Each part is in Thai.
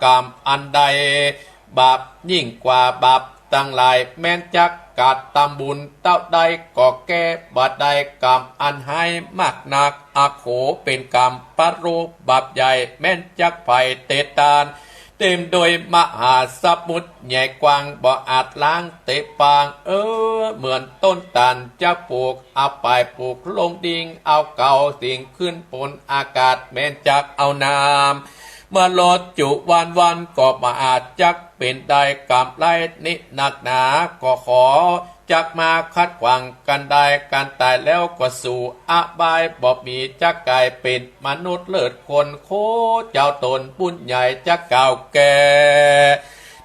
กรรมอันใดบาปยิ่งกว่าบาปตั้งหลายแม้นจักกาดตำบุญเต้าใดก็แก้บัดใดกรรมอันให้มากนักอโขเป็นกรรมปรรูปบาปใหญ่แม้นจักไผ่เตตานเต็มโดยมหาสมุทรใหญ่กว้างบ่อาจล้างเตะปางเหมือนต้นตาลจะปลูกเอาไปปลูกลงดิงเอาเก่าสิ่งขึ้นปนอากาศแม้นจักเอาน้ำเมื่อลดจุวันก็มาอาจจักเป็นได้กำไรนิหนักหนาก็ขอจักมาคัดขวางกันได้การตายแล้วก็สู่อบายบ่มีจักกลายเป็นมนุษย์เลิศคนโคเจ้าตนปุ้นใหญ่จักเก่าแก่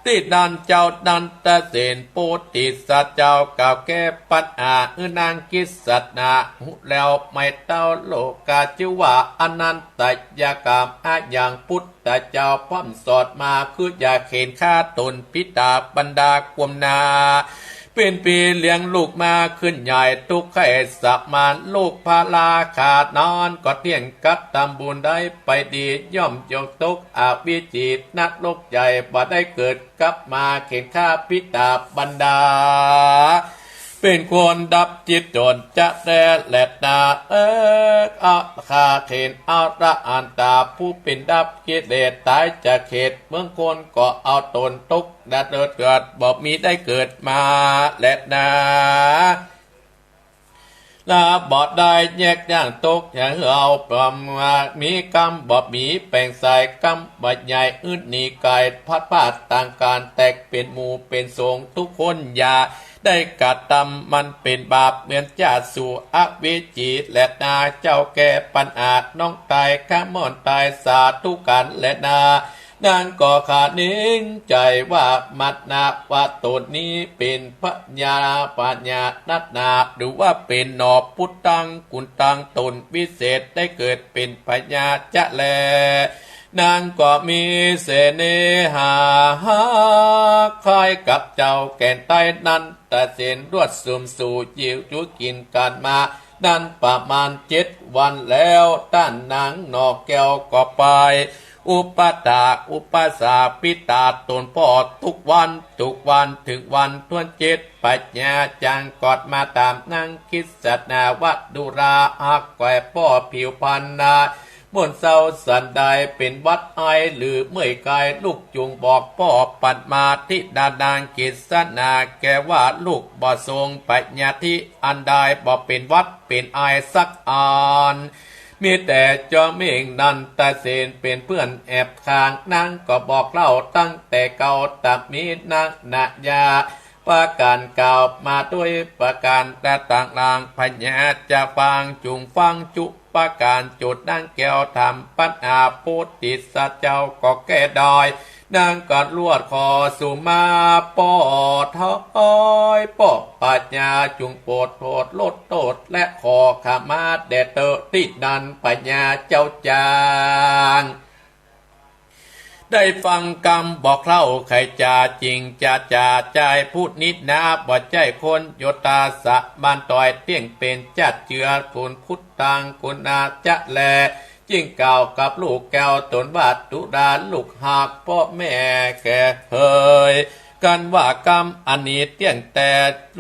ติดดันเจ้าดันตะเสนโพธิสัตว์เจ้าเก่าแก่ปัญหานางกิสัตนาหุแล้วไม่เต้าโลกาจิวะอนันตยกรรมอย่างพุทธเจ้าพร้อมสอดมาคืออย่าเข็นฆ่าตนพิตาบรรดากวมนาเป็นปีเลี้ยงลูกมาขึ้นใหญ่ทุกข์ให้สับมานลูกพาลาขาดนอนก็เที่ยงกัดตำบุญได้ไปดีย่อมยกตกอาวิจิตนักโลกใหญ่บ่ได้เกิดกลับมาเข็นฆ่าพิตาบรรดาเป็นคนดับจิตจนจะแดแหลดนาอาคาเขนอาระอันตาผู้เป็นดับกิเลสตายจะเขตเมืองคนก็เอาตนตกดัดเกิดบอกมีได้เกิดมาแหลดนาลาบอดได้แยกย่างตกอย่างเอาปลอมมามีกรรมบอบมีแปลงใส่กรรมบัดใหญ่อึดหนีกายพัดพาดต่างการแตกเป็นหมู่เป็นสงทุกคนอย่าได้กัดตำมันเป็นบาปเหมือนจะสู่อวิจิตและนาเจ้าแก่ปัญอาจน้องตายข้ามอนตายสาธุกันและนานางก็ขาดนิ่งใจว่ามัดนาว่าตนนี้เป็นปัญญานัดนาหรือว่าเป็นหนอพุทธังกุณตังตนวิเศษได้เกิดเป็นปัญญาจะแลนางก็มีเสน่หาคล้ายกับเจ้าแก่นใต้นั้นแต่เส้นรวดสุ่มสู่ยิวจุกินกันมานั้นประมาณ7 วันแล้วต้านนางนอกแก้วก็ไปอุปตาอุปสาปิตาตนพ่อทุกวันถึงวันทวน7ปัญญาจังกอดมาตามนั่งคิดสัตนาวัดดุราอักแก่พ่อผิวพันนามนเศร้าสันใดเป็นวัดไอหรือเมื่อยกายลูกจุงบอกพ่อปัดมาทิดานางกิสนาแกว่าลูกบ่ทรงปัญญาที่อันใดบ่เป็นวัดเป็นไอสักอันมีแต่จอมเองนันตาเสนเป็นเพื่อนแอบข้างนางก็บอกเล่าตั้งแต่เก่าตับมีนักนายาประการกล่าวมาด้วยประการแต่ต่างลางพญาจะฟังจุงฟังจุประการจุดนั่งแก้วทำปัญหาโพธิสัตว์เจ้าก็แก้ดอยนางกัดลวดคอสุมาปอทอยปอปัญญาจุงโปรดโทษลดโทษและขอขมาแด่เตอตินันปัญญาเจ้าจางได้ฟังกรรมบอกเล่าใครจาจริงจะใจพูดนิดนาบ่ใจคนโยตาสะบานต่อยเตี้ยงเป็นจัดเจือคุณพุทธังคุณอาจะแลจิ้งเก่ากับลูกแก้วตนบาดดุดาลูกหักพ่อแม่แก่เฮยกันว่ากรรมอันนี้เตี้ยงแต่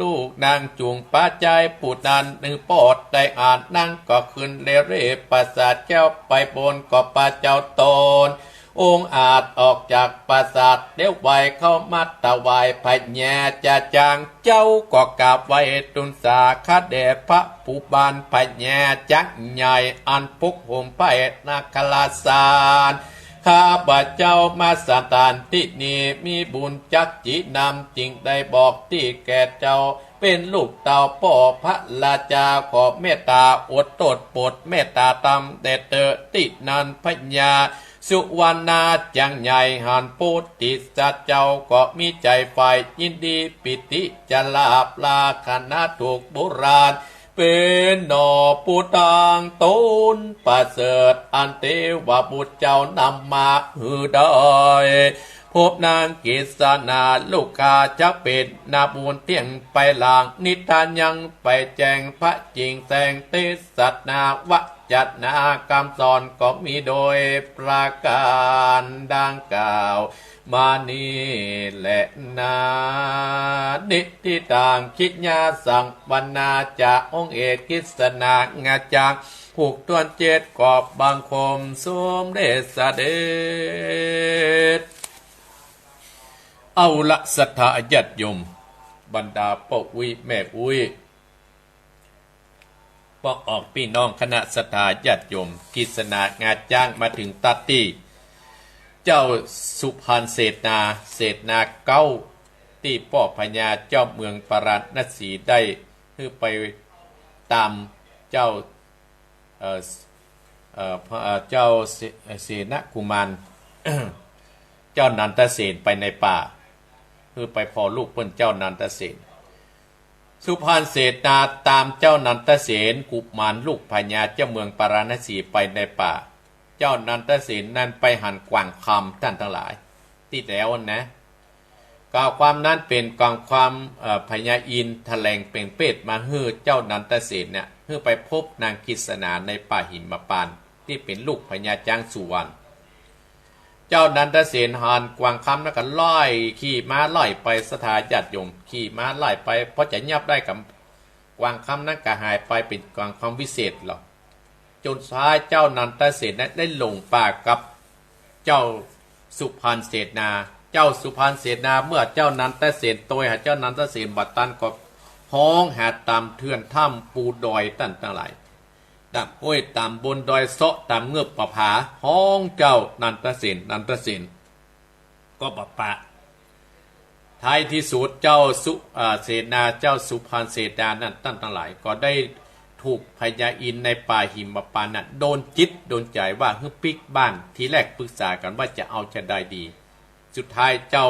ลูกนางจุงป้าใจปูดนันหนึ่งปอดได้อ่านนั่งก็ขึ้นเรเรประสาทแก้วไปบนก็ป้าเจ้าตนองค์อาจออกจากปราสาทเลี้ยวไวเข้ามาตะวายพญาจะจางเจ้าก็กราบไว้ตุนสาคาแด่พระผู้บานพญาจักใหญ่อันพุกห่มไปนาคลาสารข้าพเจ้ามาสถานที่นี้มีบุญจักจีนำจริงได้บอกที่แก่เจ้าเป็นลูกเต่าป่อพระราชาขอเมตตาอดโตดปดเมตตาตำแต่เตอตินันพญาสุวรรณาจังใหญ่หันโพธิสัตว์เจ้าก็มีใจฝ่ายยินดีปิติจะลาบลาคณะถูกโบราณเป็นหนอปูตังต้นประเสริฐอันเทวบุตรเจ้านำมาหือได้พบนางกิษณาลูกกาจะเป็นนาบุญเตียงไปหลางนิทานยังไปแจงพระจริงแสงเทศนาวะ จัดนากรรมสอนก็มีโดยประการดังกล่าวมานี้แหละนานิติต่างคิดญาสังบรรณาจากองค์เอกกิษณางาจากผูกตวนเจ็ดกอบบางคมสมเด็จเสด็จเอาละศรัทธาญาติโยมบรรดาพ่ออุ้ยแม่อุ้ยพวกออกพี่น้องคณะศรัทธาญาติโยมกิษณางาจ้างมาถึงตัดที่เจ้าสุพรรณเศรษนาเก้าที่พ่อพญาเจ้าเมืองปราณสีได้คือไปตามเจ้าเจ้าเสนกุมาร เจ้านันทเสนไปในป่าคือไปพอลูกเปิ้นเจ้านันทเสนสุพรรณเศรษนาตามเจ้านันทเสนกุมารลูกพญาเจ้าเมืองปราณสีไปในป่าเจ้านันทเสนนั้นไปหันกวางคำท่านทั้งหลายที่แล้วนะกล่าวความนั้นเป็นกองความพญาอินแถลงเป่งเป็ดมาฮื้อเจ้านันทเสนเนี่ยเพื่อไปพบนางกิษณาในป่าหิมพานต์ที่เป็นลูกพญาจ้างสุวรรณเจ้านันทเสนหันกวางคำแล้วก็ล่อยขี่ม้าล่อยไปสถาญาติโยมขี่ม้าล่อยไปเพราะจะยับได้กับกวางคำนั้นก็หายไปเป็นกวางคำวิเศษหรอกจนท้ายเจ้านันทเสนนั้นได้หลงป่ากับเจ้าสุพรรณเศรษนาเจ้าสุพรรณเศรษนาเมื่อเจ้านันทเสนโตยหาเจ้านันทเสนบัดตันก็ห้องหาตามเทือนถ้ำปูดอยตั้นทั้งหลายตามห้วยตามบนดอยเสาะตามเงือบประผาห้องเจ้านันทเสนก็ปะปะท้ายที่สุดเจ้าเสนาเจ้าสุพรรณเศรษนานั้นตั้นทั้งหลายก็ได้ถูกพญาอินในป่าหิมพานต์นั้นโดนจิตโดนใจว่าฮึปิกบ้านทีแรกปรึกษากันว่าจะเอาจะได้ดีสุดท้ายเจ้า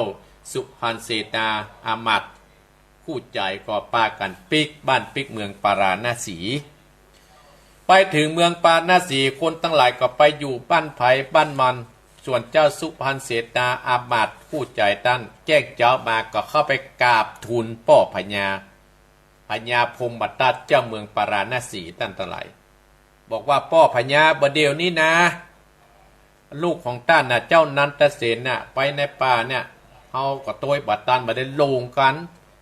สุพรรณเศรษนาอามัดคู่ใจก็ปากันปิกบ้านปิกเมืองปาราณสีไปถึงเมืองปาราณสีคนทั้งหลายก็ไปอยู่บ้านไผ่บ้านมันส่วนเจ้าสุพรรณเศรษนาอามัดคู่ใจตั้นแจ้งเจ้ามาก็เข้าไปกราบทูลพ่อพญาพรหมบัตตัดเจ้าเมืองปาราณสีตั้นทั้งหลายบอกว่าพ่อพญาบ่เดียวนี้นะลูกของต้านน่ะเจ้านันทเสนน่ะไปในป่าเนี่ยเฮาก็โตยบัดตันบ่ได้ลงกัน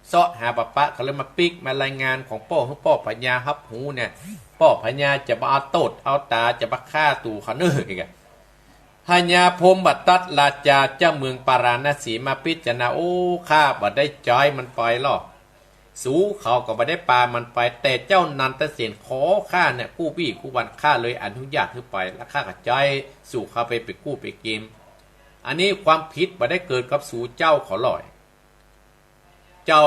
เสาะหาปะปะก็เลยมาปิกมารายงานของพ่อพญาฮับหูเนี่ยพ่อพญาจะมาเอาโตดเอาตาจะมาฆ่าตู่เขาเนื้ออีกอ่ะพญาพรหมบัตตัดราชาเจ้าเมืองปาราณสีมาพิจารณาโอ้ข้าบ่ได้จอยมันปล่อยหรอกสู้เขาก็บ่ได้ปามันไปแต่เจ้านันทเสนขอข้าเนี่ยกู้บี้กู้วันข้าเลยอนุญาตให้ไปแล้วข้าก็ใจสู่เขาไปกู้ไปเกมอันนี้ความผิดบ่ได้เกิดกับสู่เจ้าขอลอยเจ้า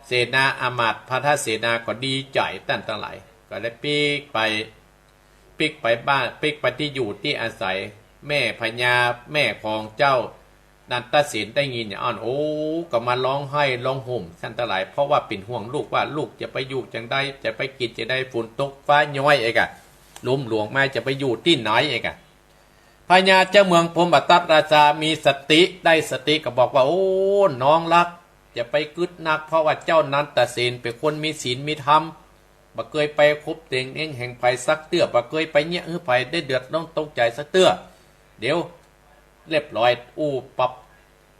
เสนาอามาตย์พระทเสนาก็ดีใจตั้นทั้งหลายก็ได้ปิกไปบ้านปิกไปที่อยู่ที่อาศัยแม่พญาแม่ของเจ้านันทเสนได้ยินอย่างอ่อนโอ้ก็มาร้องไห้ร้องห่มท่านทั้งหลายเพราะว่าเป็นห่วงลูกว่าลูกจะไปอยู่จังได้จะไปกินจะได้ฝนตกฟ้าย้อยเอกอะลุ่มหลวงมาจะไปอยู่ที่ไหนเอกอะพญาเจ้าเมืองพรหมบัตตัดราชามีสติได้สติก็บอกว่าโอ้น้องรักจะไปกึดนักเพราะว่าเจ้านันทเสนเป็นคนมีศีลมีธรรมบ่เคยไปคบเต็งเองแห่งไผสักเตื้อบ่เคยไปเนี่ยไผได้เดือดร้อนตกใจสักเตื้อเดี๋ยวเรียบร้อยอู้ปับ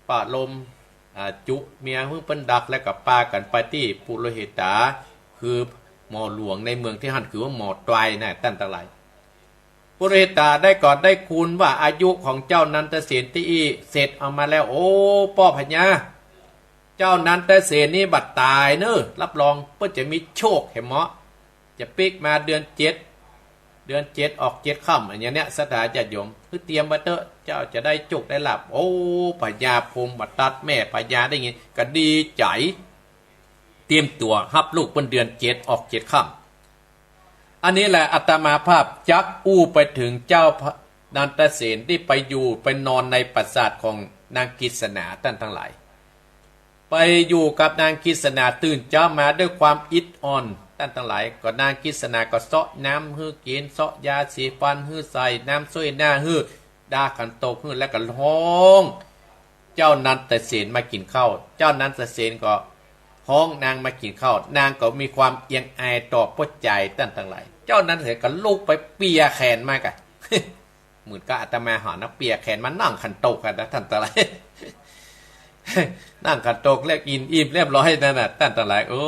ป่าลมจุเมียเพิ่งเป็นดักแล้วกับปากันไปที่ปุโรหิตาคือหมอหลวงในเมืองที่หันคือว่าหมอตรายนะตั้นตะไลปุโรหิตาได้ก่อนได้คูณว่าอายุของเจ้านันทเสนที่เสร็จเอามาแล้วโอ้พ่อพญาเจ้านันทเสนนี่บัดตายเนอะรับรองเพื่อจะมีโชคเห็นเหมาะจะปิกมาเดือนเจ็ดออกเจ็ดค่ำอย่างเนี้ยสถาญาติโยมคือเตรียมมาเตอะเจ้าจะได้จุกได้หลับโอ้พญาพรหมบัตตัดแม่พญาได้ไงก็ดีใจเตรียมตัวฮับลูกเป็นเดือนเจ็ดออกเจ็ดค่ำอันนี้แหละอาตมาภาพจักอู้ไปถึงเจ้านันทเสนที่ไปอยู่ไปนอนในปราสาทของนางกิษณาท่านทั้งหลายไปอยู่กับนางกิษณาตื่นเช้ามาด้วยความอิดอ่อนท่านทั้งหลายก็นางกิษณาก็เสาะน้ำฮื้อกินเสาะยาสีฟันฮื้อใส่น้ำช่วยหน้าฮื้อดาขันโตฮื้อแล้วก็ห้องเจ้านันทเสนมากินข้าวเจ้านันทเสนก็ห้องนางมากินข้าวนางก็มีความเอียงอายต่อพ่อใจท่านทั้งหลาย เจ้านั้นเสร็จก็ลูกไปเปียแขนมากะ เหมือนกับอาตมาหอนะเปียแขนมันนั่งขันโตกกันนะท่านตะไร นั่งขันโตกเรียกอินอิ่มเรียบร้อยนั่นน่ะท่านตะไรโอ้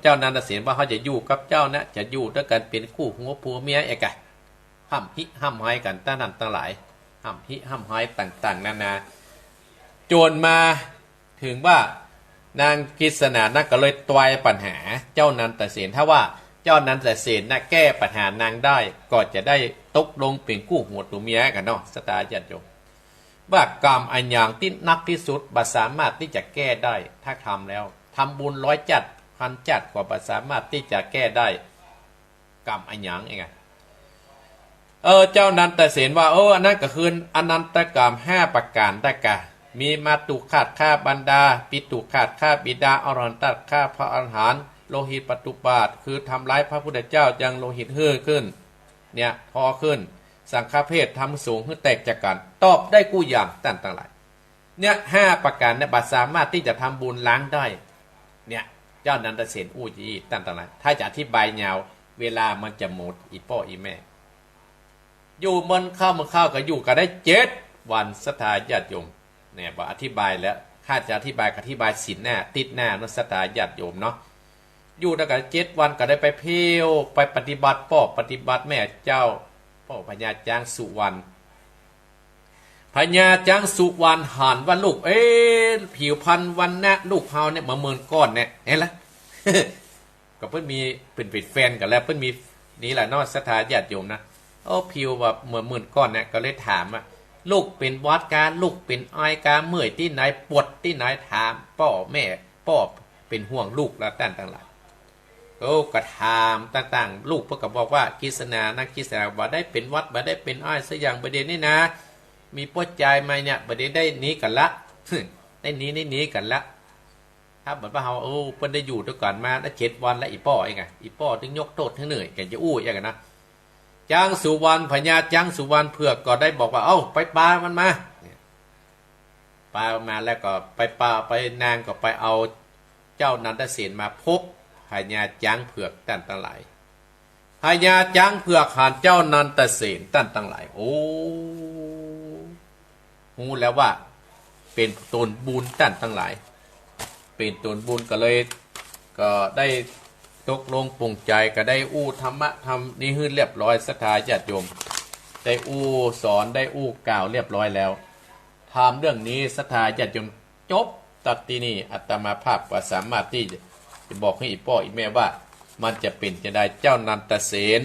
เจ้านั้นเสียว่าเขาจะอยู่กับเจ้านะจะอยู่ด้วยกันเป็นคู่หัวผัวเมียเอกะห้ามหิห้ามหายกันท่านนั้นตะไรห้ามหิห้ามหายต่างๆนานาโจรมาถึงว่านางกฤษณานั่นก็เลยตวายปัญหาเจ้านั้นแต่เสียนถ้าว่าเจ้านั้นแต่เสียนน่ะแก้ปัญหานางได้ก็จะได้ตกลงเป็นคู่หัวตัวเมียกันเนาะสตาญาติโยมว่ากรรมอันอย่างที่นักที่สุดบ่สามารถที่จะแก้ได้ถ้าทำแล้วทำบุญ100 จัดพันจัดกว่าบ่สามารถที่จะแก้ได้กรรมอันอย่างเองเจ้านั้นแต่เสียนว่าอันนั้นก็คืออนันตกรรม5 ประการได้กะมีมาตุขาดฆ่าบรรดาปิตุขาดฆ่าบิดาอรหันตัดฆ่าพระอรหันต์โลหิตปตุปาทคือทำร้ายพระพุทธเจ้าจังโลหิตเฮือขึ้นเนี่ยพอขึ้นสังฆเพศทำสูงขึ้นแตกจากกันตอบได้กู้อย่างต่างๆหลายเนี่ย5 ประการเนี่ยบัดสามารถที่จะทำบุญล้างได้เนี่ยเจ้านันทเสนอู้ยีต่างๆหลายถ้าจะอธิบายยาวเวลามันจะหมดอีพ่ออีแม่อยู่มันเข้าก็อยู่กันได้7 วันสถาญาติโยมเนี่ยบอกอธิบายแล้วข้าจะอธิบายศีลหน้าติดหน้านักสตาญาติโยมเนาะอยู่ตั้งแต่7 วันก็ได้ไปเพียวไปปฏิบัติปฏิบัติแม่เจ้าพ่อพญาจางสุวรรณพญาจางสุวรรณหันว่าลูกผิวพันธุ์วันนะลูกเฮาเนี่ยมาเมินก้อนเนี่ยเห็นละ ก็เพิ่นมีเป็นแฟนกันแล้วเพิ่นมีนี่แหละเนาะสถาญาติโยมนะผิวแบบเหมือนหมื่นก้อนเนี่ยก็เลยถามว่าลูกเป็นวัดการลูกเป็นไอกาเมื่อยที่ไหนปวดที่ไหนถามพ่อแม่พ่อเป็นห่วงลูกแล้วต่างๆหลายก็ถามต่างๆลูกเพิ่นก็บอกว่ากฤษณานักกฤษณาบ่ได้เป็นวัดบ่ได้เป็นอ้อยซะอย่างประเด็นนี่นะมีปวดใจไหมเนี่ยประเด็นได้หนีกันละ ได้หนีกันละถ้าเหมือนว่าเฮาเพิ่นได้อยู่ด้วยกันมาได้7 วันแล้วอีป้อเองอีป้อถึงยกโทษให้เหนื่อยแกจะอู้อย่างกันนะจางสุวรรณพญาจางสุวรรณเผือกก็ได้บอกว่าไปปลามันมาปลามาแล้วก็ไปปลาไปนางก็ไปเอาเจ้านันทเสนมาพบพญาจางเผือกตั้นตั้งหลายพญาจางเผือกหานเจ้านันทเสนตั้นตั้งหลายรู้แล้วว่าเป็นตนบุญตั้นตั้งหลายเป็นตนบุญก็เลยก็ได้ตกลงปรุงใจก็ได้อู้ธรรมะทำนี่ฮื้นเรียบร้อยศรัทธาญาติโยมได้อู้สอนได้อู้กล่าวเรียบร้อยแล้วทำเรื่องนี้ศรัทธาญาติโยมจบตัดที่นี่อาตมาภาพว่าสามารถที่จะบอกให้อีพ่ออีแม่ว่ามันจะเป็นจะได้เจ้านันทเสน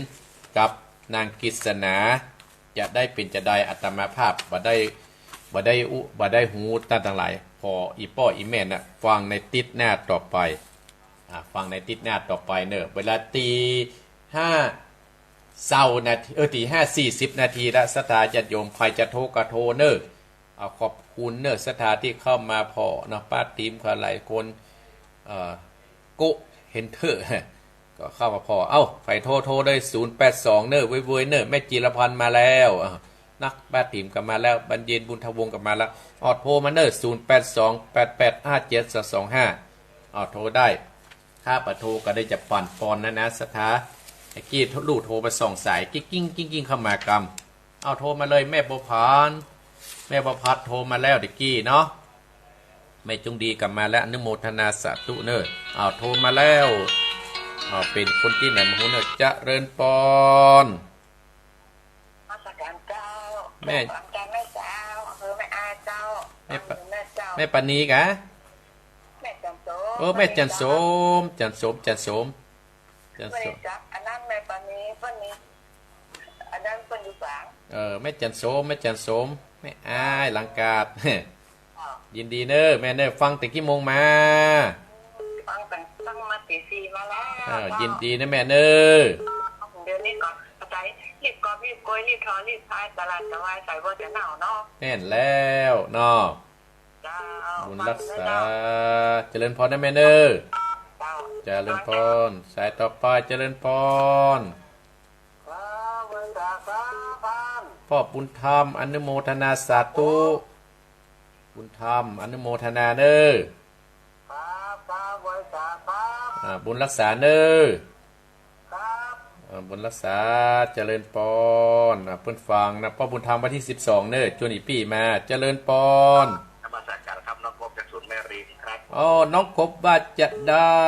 กับนางกฤษณาจะได้เป็นจะได้อาตมาภาพบ่ได้หูต่างๆหลายพออีพ่ออีแม่น่ะฟังในติดหน้าต่อไปฟังในติดหน้าต่อไปเนอะเวลา5 เศร้านาทีตี 5:40 นาทีละศรัทธาญาติโยมใครจะโทรก็โทรเนอะขอบคุณเนอะศรัทธาที่เข้ามาพอเนาะป้าทีมเขาหลายคนโกเห็นเถอะก็เข้ามาพอไปโทรได้082เนอะเว้ยเนอะแม่จิรพันธ์มาแล้วนักป้าทีมกลับมาแล้วบรรเย็นบุญทวงศ์กลับมาแล้วโทรมาเนอะ0828857225โทรได้ถ้าปะโทรก็ได้จะปั่นปอนนะศรัทธาไอ้กี้ลูกโทรไป2 สายกิ้งเข้ามากำโทรมาเลยแม่ประพัดโทรมาแล้วเด็กกี้เนาะแม่จงดีกลับมาแล้วอนุโมทนาสาธุเนอะโทรมาแล้วเป็นคนที่ไหนมาหูเนอะเจริญปอนแม่เจ้าแม่อาเจ้าแม่ปานีกะแม่จันโสแม่จันโสมอันนั้นแม่ปานีเพิ่นนี่อันนั้นเพิ่นอยู่ฝางแม่จันโสมแม่อายหลังกาดยินดีเนอะแม่เนอะฟังแต่กี่โมงมาฟังมาตี 4มาแล้วยินดีนะแม่เนอะเดี๋ยวนี้ก่อนอาจารย์รีบโกยรีบทอรีบพายตลาดจะวายใส่บ่จะหนาวเนาะแน่นแล้วเนาะบุญรักษาเจริญพรนะแม่เนอะเจริญพรสายต่อไปเจริญพรพ่อบุญธรรมอนุโมทนาสาธุบุญธรรมอนุโมทนาเนอะบุญรักษาเนอะ บุญรักษาเจริญปอนเพิ่นฟังนะพ่อบุญธรรมวันที่12เนอะจวนอีปีมาเจริญปอนนมัสการครับน้องกบจากศูนย์แม่รินครับน้องกบว่าจะได้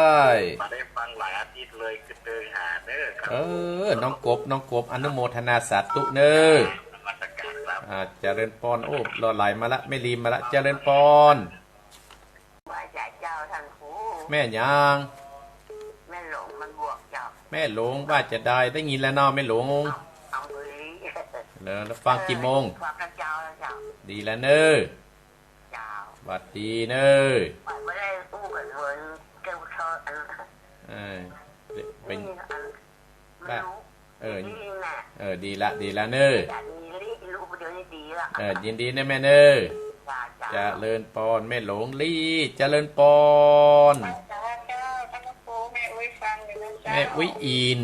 มาได้ฟังหลายอาทิตย์เลยคือเดินหาเน้อครับน้องกบอนุโมทนาสาธุเนอะนมัสการครับเจริญปอนโอ้รอไหลมาละไม่รีมาละเจริญปอน ว่าจะเจ้าท่านครูแม่ยางแม่หลงมันบวกเจ้าแม่หลงว่าจะได้ยินแล้วเนาะแม่หลงเอาเลยแล้วฟังกี่โมงฟังกันเจ้าเจ้าดีแล้วเนอะเจ้าบัดดีเนอะไม่ได้อู้กันเลยเจ้าชอบเป็นบ้าดีละเนอะรู้ประเดี๋ยวนี้ดีละยินดีนะแม่เนอะจะเลินปอนแม่หลงลี่จะเลินปอนแม่วิอิน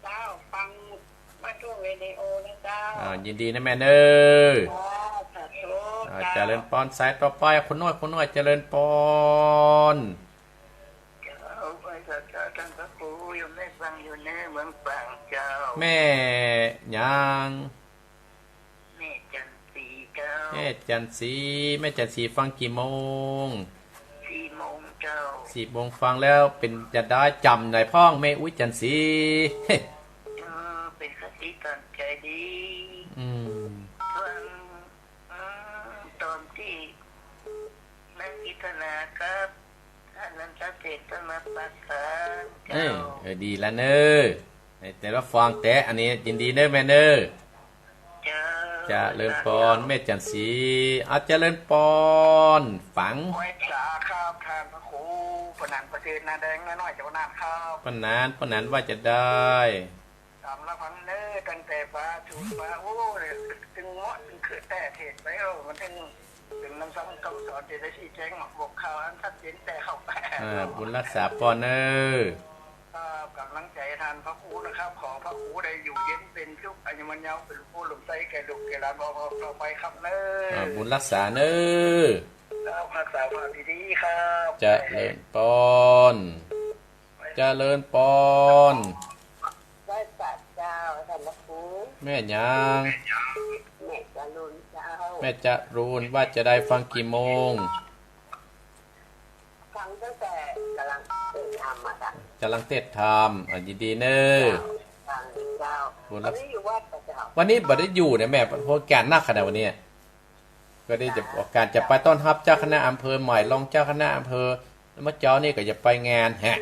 เจ้าฟังมาช่วงเรดิโอนะเจ้ายินดีนะแม่เนอะจะเลินปอนสายต่อไปคนน้อยจะเลินปอนแม่ยังแม่จันสีเจ้าแม่จันสีฟังกี่โมง4 โมงเจ้า4 โมงฟังแล้วเป็นจะได้จำในพ้องแม่อุ้ยจันสีเป็นคติตอนใจดีฟังตอนที่นักกิจนาครับอันนั้นจะเสร็จก็มาปัสสาวะดีแล้วเนอะแต่ว่าฟังแต่อันนี้ยินดีเนอะแม่เนอะจะเลินปอนแม่จันสีอาจจะเลินปอนฝังไว้สาครับทานพระครูปนันประเทศนาแดงน้อยๆเจ้านานครับปนันว่าจะได้ตามละพันเนอตั้งแต่ฟ้าถูกฟ้าโอ้ถึงเงาะถึงคือแต่เทศไปมันถึงน้ำซ้ำคำสอนจะได้ชี้แจงบอกข่าวอันชัดเจนแต่เข้าไปบุญรักษาปอนเนอกำลังใจทานพระครูนะครับขอพระครูได้อยู่เย็นเป็นทุกอายุมันยาวเป็นผู้หลุมใจแก่ดุแก่หลานบอกต่อไปครับเนอบุญรักษาเนอรักษาความดีๆครับจะเลินปอนจะเลินปอนได้สัตว์เจ้าท่านพระครูแม่ยังแม่จะรุนเจ้าแม่จะรุนว่าจะได้ฟังกี่โมงฟังตั้งแต่กำลังทำมาค่ะกำลังเทศทำยินดีเนอะวันนี้บ่ได้อยู่นะแม่เพราะการนักขนาดวันนี้ก็ได้จะการจะไปต้อนรับเจ้าคณะอำเภอใหม่รองเจ้าคณะอำเภอแล้วมาเจ้านี่ก็จะไปงานฮะ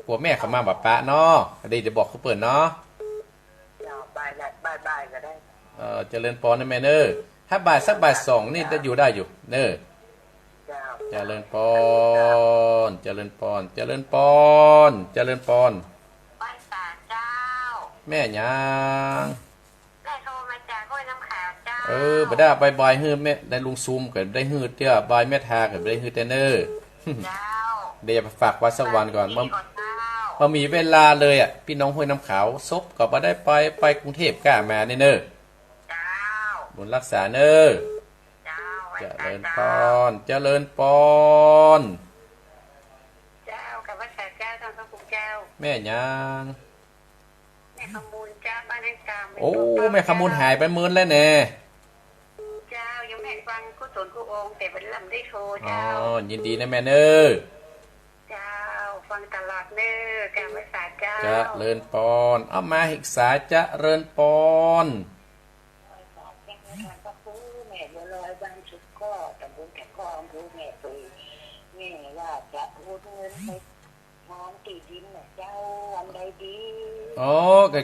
ผัวแม่เขามาแบบปะเนาะได้จะบอกเขาเปิดเนาะบ่ายก็ได้เจริญปอนนะแม่เนอะถ้าบ่ายสักบ่าย2นี่จะอยู่ได้อยู่เนอะเจริญปอนไปตาเจ้าแม่ยังแม่โทรมาจากห้วยน้ำขาวเจ้าบ่ได้บายฮื้อแม่ได้ลุงซูมก็ได้ฮื้อเตี้ยบายแม่ทาก็ได้ฮื้อเตเนอร์เจ้าเดี๋ยวฝากไว้สักวันก่อนพอมีเวลาเลยพี่น้องห้วยน้ำขาวซบก็บ่ได้ไปกรุงเทพกล้ามาเนอเจ้าบุญรักษาเนอเจริญปอนเจ้ากับวัดสาเจ้าทางพระคุณเจ้าแม่ยังแม่ขมูลเจ้าบ้านในกลางโอ้แม่ขมูลหายไปมื้อแล้วแน่เจ้ายังแม่ฟังกุศลกุองแต่วันลำได้โทรเจ้ายินดีนะแม่เนอเจ้าฟังตลอดเนอกับวัดสาเจ้าเจริญปอนเอามาศึกษาเจริญปอน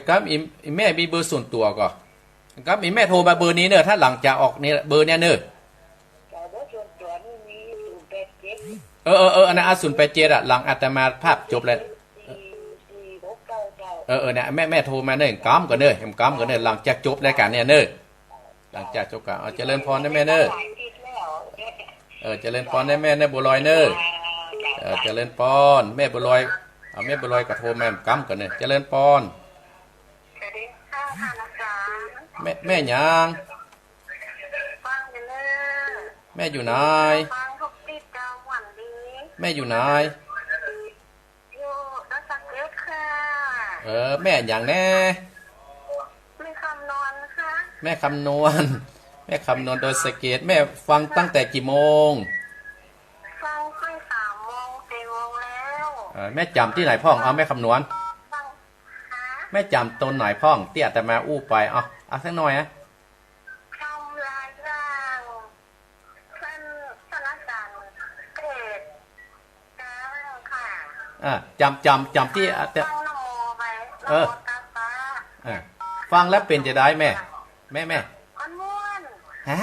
ครับแม่มีเบอร์ส่วนตัวก่อนครับแม่โทรมาเบอร์นี้เนอะถ้าหลังจากออกเนี่ยเบอร์เนี้ยเนอะอันนั้น087หลังอาตมาภาพจบเลยเนี่ยแม่โทรมาเนอะก้มก่อนเนอะก้มก่อนเนอะหลังจากจบรายการเนี่ยเนอะหลังจากจบกันเจริญพรนะแม่เนอะเจริญพรนะแม่เนอะบัวลอยเนอะเจริญพรแม่บัวลอยแม่บัวลอยก็โทรมาก้มก่อนเนอะเจริญพรแม่ยังแม่อยู่ไหนแม่อยู่ไหนอยู่รัศมีค่ะ แม่อย่างแน่ ไม่คำนวณนะคะ แม่คำนวณแม่คำนวณโดยสเกตแม่ฟังตั้งแต่กี่โมง ฟังค่อย3 โมง 4 โมงแล้ว แม่จำที่ไหนพ่องเอาแม่คำนวณ ฟังหา แม่จำตนไหนพ่องที่อาตมาอู้ไปเอาสักหน่อยนะ ทำลายร่างท่านสนการเกตกาเรื่องค่ะ จำที่อาต ฟังนโมไปนโมตัสสะ ฟังแล้วเป็นจะได้แม่แม่ มันม่วน ฮะ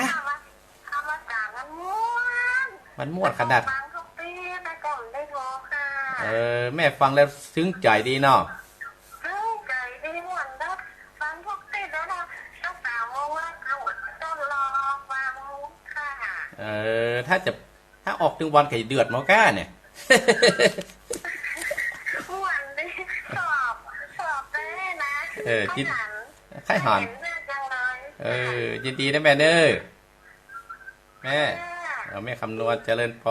ธรรมศาสตร์มันม่วน มันม่วนขนาด ฟังทุกปีแต่ก่อนได้โทรค่ะ แม่ฟังแล้วซึ้งใจดีเนาะ ตั้งใจดีม่วนนะฟังทุกปีแล้วนะตั้ง3 โมงแล้วเอาต้องรอฟังค่ะ ถ้าออกถึงวันไข่เดือดมาก้าเนี่ย ม่วนดิสอบได้นะ จิตไข่หัน เห็นเรื่องจังเลย ยินดีนะแม่เนอแม่แม่คำนวณเจริญพ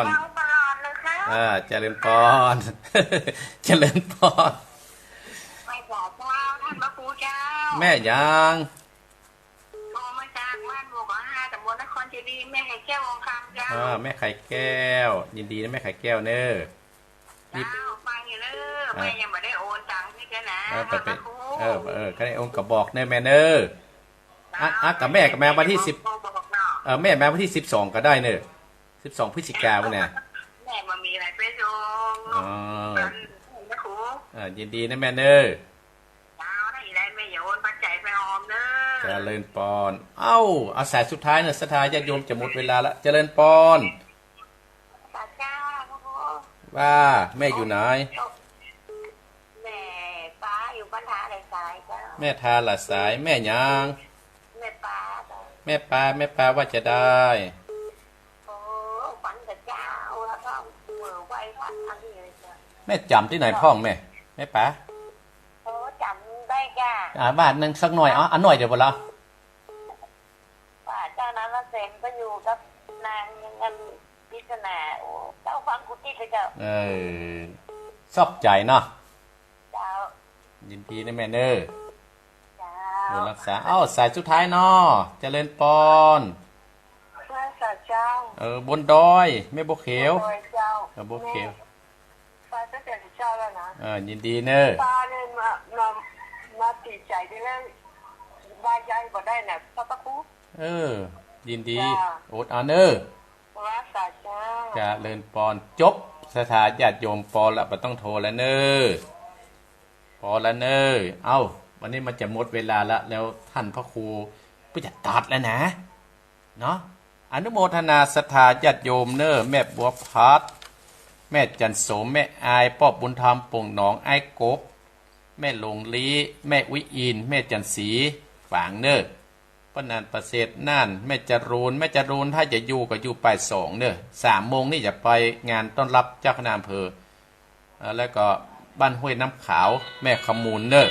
ร ฟังตลอดเลยค่ะ เจริญพร เจริญพร ไม่บอกว่าท่านพระครูเจ้า แม่ยัง โทรมาจากบ้านบัวขอ5ตำบลนครเจดีย์แม่ไข่แก้ววงคำเจ้า แม่ไข่แก้ว ยินดีนะแม่ไข่แก้วเนอ เจ้าฟังอยู่เด้อแม่ยังไม่ได้โอนตังค์ให้แกนะ ไป ท่านพระครู ก็ได้องค์กระบอกเนอแม่เนอกับแม่วันที่10แม่วันที่12ก็ได้เนอ12 พฤศจิกายนเนี่ย แม่มามีอะไรไปโยงท่านพระครู ยินดีนะแม่เนอ เจ้าได้อีไรแม่อย่าโอนปัจจัยไปหอมเด้อ เจริญปอนเอาสายสุดท้ายเนี่ยศรัทธาญาติโยมจะหมดเวลาละเจริญปอน เจ้าพระครู ว่าแม่อยู่ไหน แม่ป้าอยู่บ้านท่าไรสายเจ้า แม่ทาละสายแม่ยัง แม่ป้าเจ้า แม่ปลาว่าจะได้ โอ้ฝันกับเจ้าแล้วก็เหมือไว้วัดอันนี้เลยจ้ะ แม่จำที่ไหนพ่องแม่ปลา โอ้จำได้จ้ะ บาทหนึ่งสักหน่อยอันหน่อยเดี๋ยวบ่ละ ว่าเจ้านั้นละเซนก็อยู่กับนางเงินพิจารณาโอ้เจ้าฟังกุฏิเลยเจ้า ชอบใจเนาะ เจ้า ยินดีนะแม่เนอ เจ้า บุญรักษาสายสุดท้ายเนาะเจริญปอน เพื่อนสัตว์เจ้า บนดอยแม่บกเขียว โดยเจ้า บกเขียว ฟ้าจะเสียเจ้าแล้วนะ ยินดีเนอ ฟ้าเนี่ยมาตีใจได้แล้วบายใจบ่ได้น่ะพระครู ยินดี จ้า อดเอาเนอ รักษาเจ้า เจริญปอนจบสถาญาติโยมปอนละบ่ต้องโทรแล้วเนอพอแล้วเนอวันนี้มันจะหมดเวลาแล้วท่านพระครูก็จะตัดแล้วนะเนาะอนุโมทนาศรัทธาญาติโยมเนอแม่บัวพัดแม่จันโสมแม่อายป้อบุญธรรมป่งหนองไอ้กบแม่หลงลีแม่วิอินแม่จันสีฝางเนอปนันประเสริฐน่านแม่จรูนถ้าจะอยู่ก็อยู่ปลาย2เนอ3 โมงนี่จะไปงานต้อนรับเจ้าคณะอำเภอแล้วก็บ้านห้วยน้ำขาวแม่ขมูลเนอ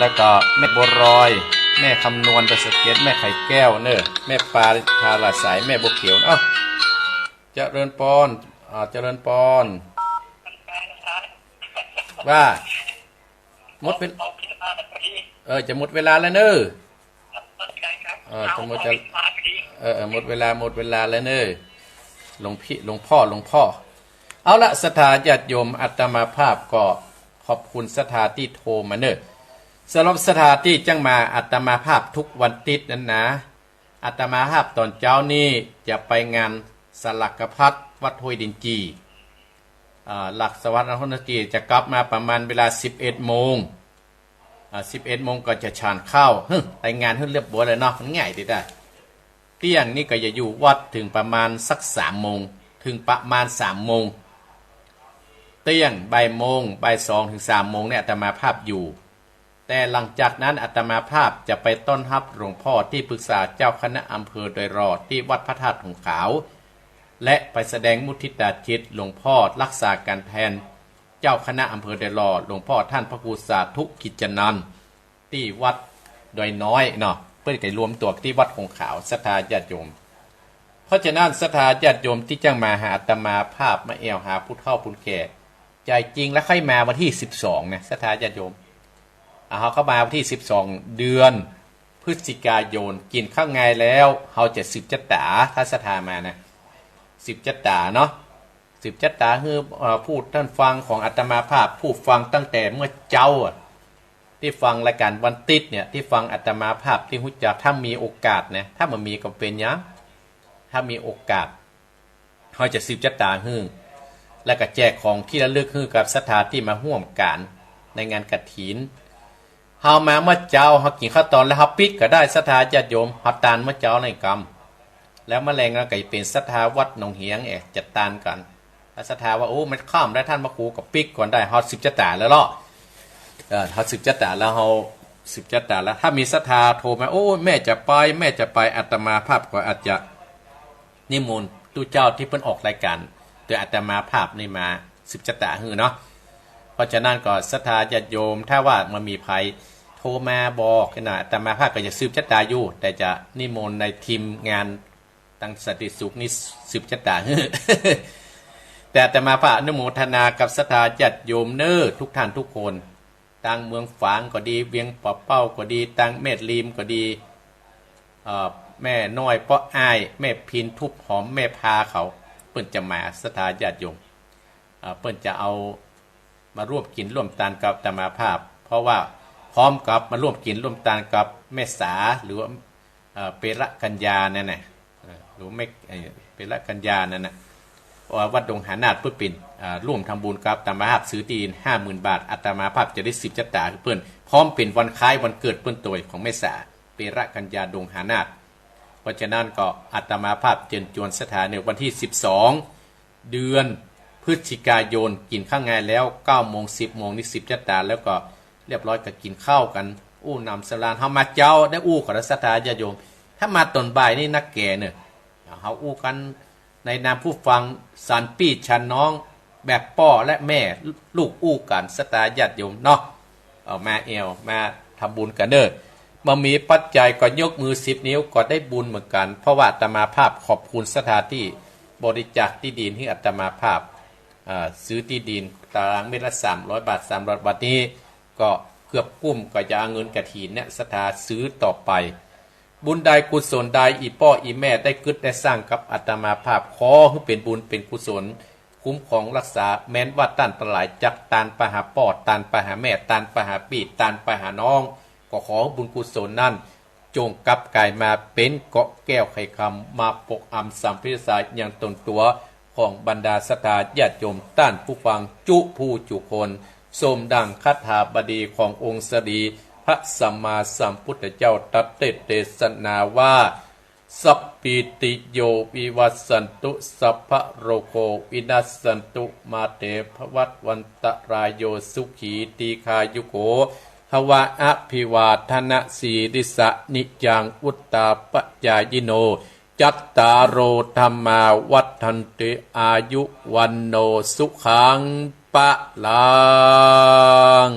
แล้วก็แม่บัวรอยแม่คำนวณประสเกตแม่ไข่แก้วเนอแม่ปลาพาลาสายแม่บัวเขียวเจริญปอนเจริญปอนว่าหมดเป็นจะหมดเวลาแล้วเนอจะหมดหมดเวลาแล้วเนอหลวงพ่อเอาละศรัทธาญาติโยมอาตมาภาพก็ขอบคุณศรัทธาที่โทรมาเนอสำหรับศรัทธาที่จังมาอาตมาภาพทุกวันติดนั้นนะอาตมาภาพตอนเช้านี้จะไปงานสลักกพัดวัดห้วยดินจีหลักสวัสดิ์นครจีจะกลับมาประมาณเวลา11 โมง11 โมงก็จะฉานข้าวรายงานให้เรียบร้อยเลยเนาะมันง่ายดีได้เที่ยงนี่ก็จะอยู่วัดถึงประมาณสัก3 โมงถึงประมาณ3 โมงเที่ยงบ่ายโมงบ่าย2 ถึง 3 โมงเนี่ยอาตมาภาพอยู่แต่หลังจากนั้นอาตมาภาพจะไปต้อนรับหลวงพ่อที่ปรึกษาเจ้าคณะอำเภอโดยรอดที่วัดพระธาตุหงขาวและไปแสดงมุทิตาจิตหลวงพ่อรักษาการแทนเจ้าคณะอำเภอโดยรอดหลวงพ่อท่านพระครูสาธุกิจนันท์ที่วัดดอยน้อยเนาะเพื่อจะรวมตัวที่วัดหงขาวศรัทธาญาติโยมเพราะฉะนั้นศรัทธาญาติโยมที่จังมาหาอาตมาภาพมาแอวหาผู้เฒ่าผู้แก่ ใจจริงแล้วค่อยมาวันที่12นะศรัทธาญาติโยมเขาเข้ามาวันที่12เดือนพฤศจิกายนกินข้าวไงแล้วเขาจะสิบจัตตาถ้าศรัทธามานะสิบจัตตาเนาะสิบจัตตาคือพูดท่านฟังของอาตมาภาพผู้ฟังตั้งแต่เมื่อเจ้าที่ฟังรายการวันติดเนี่ยที่ฟังอาตมาภาพที่หุจักถ้ามีโอกาสนะถ้ามันมีก็เป็นยังถ้ามีโอกาสเขาจะสิบจัตตาฮื้อแล้วก็แจกของที่ระลึกฮื้อกับศรัทธาที่มาร่วมกันในงานกฐินเฮามาเมื่อเจ้าเฮากินข้าวตอนแล้วเฮาปิดก็ได้ศรัทธาญาติโยมเฮาตานเมื่อเจ้าในกรรมแล้วแมลงแล้วก็เป็นศรัทธาวัดหนองเหียงจัดตานกันศรัทธาว่าโอ้มันข้ามได้ท่านพระครูกับปิกก่อนได้เฮาสิบจัตตาแล้วเนาะเฮาสิบจัตตาแล้วเฮาสิบจัตตาแล้วถ้ามีศรัทธาโทรมาโอ้แม่จะไปอาตมาภาพก็อาจจะนิมนต์ตู้เจ้าที่เพิ่นออกรายการโดยอาตมาภาพนี่มาสิบจัตตาฮือเนาะเพราะฉะนั้นก็ศรัทธาญาติโยมถ้าว่ามันมีภัยโทรมาบอกขนาดอาตมาภาพก็จะสืบจัตตาอยู่แต่จะนิมนต์ในทีมงานตั้งสติสุขนี่สืบจัตตาฮือ แต่อาตมาภาพอนุโมทนากับศรัทธาญาติโยมเน้อทุกท่านทุกคนตั้งเมืองฝางก็ดีเวียงปอเป้าก็ดีตั้งเม็ดลีมก็ดีแม่น้อยเพราะอ้ายแม่พินทุบหอมแม่พาเขาเปิ้นจะมาศรัทธาญาติโยมเปิ้นจะเอามาร่วมกินร่วมทานกับอาตมาภาพเพราะว่าพร้อมกับมาร่วมกินร่วมทานกับแม่สาหรือว่าเประกัญญานั่นน่ะหรือไม่เประกัญญานั่นน่ะวัดดงหานาฏเพื่อเป็นร่วมทำบุญกับอาตมาภาพซื้อตีน 50,000 บาทอาตมาภาพจะได้10จัตตาเปิ้นพร้อมเป็นวันคล้ายวันเกิดเปิ้นตัวของแม่สาเประกัญญาดงหานาฏเพราะฉะนั้นก็อาตมาภาพเชิญชวนสถานในวันที่12เดือนพฤศจิกายนกินข้าวงานแล้ว 9 โมง 10 โมงนี่10จัตตาแล้วก็เรียบร้อยก็กินข้าวกันอู้นำสลานเฮามาเจ้าได้อู้ขอศรัทธาญาติโยมถ้ามาตอนบ่ายนี่นักแก่เนี่ยเฮาอู้กันในนามผู้ฟังสันปี้ชันน้องแบบพ่อและแม่ลูกอู้กันศรัทธาญาติโยมเนาะเอามามาทำบุญกันเด้อมามีปัจจัยก็ยกมือ10 นิ้วก็ได้บุญเหมือนกันเพราะว่าอาตมาภาพขอบคุณสถานที่บริจาคที่ดินที่อาตมาภาพซื้อที่ดินตารางเมตรละ300 บาท300 บาทนี้ก็เกือบกุ้มก็จะเอาเงินกฐินเนี่ยศรัทธาซื้อต่อไปบุญใดกุศลใดอีพ่ออีแม่ได้กึศได้สร้างกับอาตมาภาพขอให้เป็นบุญเป็นกุศลคุ้มของรักษาแม้นว่าต้านปลายจักตานปหาปอดตานปหาแม่ตานปหาปีตานปหาน้องก็ขอบุญกุศลนั้นจงกลับกลายมาเป็นเกาะแก้วไขคำมาปกอำสัมพิสายอย่างตนตัวของบรรดาศรัทธาญาติโยมต้านผู้ฟังจุผู้จุคนสมดังคาถาบดีขององค์สดีพระสัมมาสัมพุทธเจ้าตรัสเทศนาว่าสัพพิติโยวิวัสสันตุสัพพะโรโควินัสสันตุมาเตภวัตวันตรายโยสุขีตีคายุโกภวะอภิวาทนะสีริสะนิจังอุตตาปจายโนจัตตารโอธรรมาวัฏันติอายุวันโนสุขังปะลัง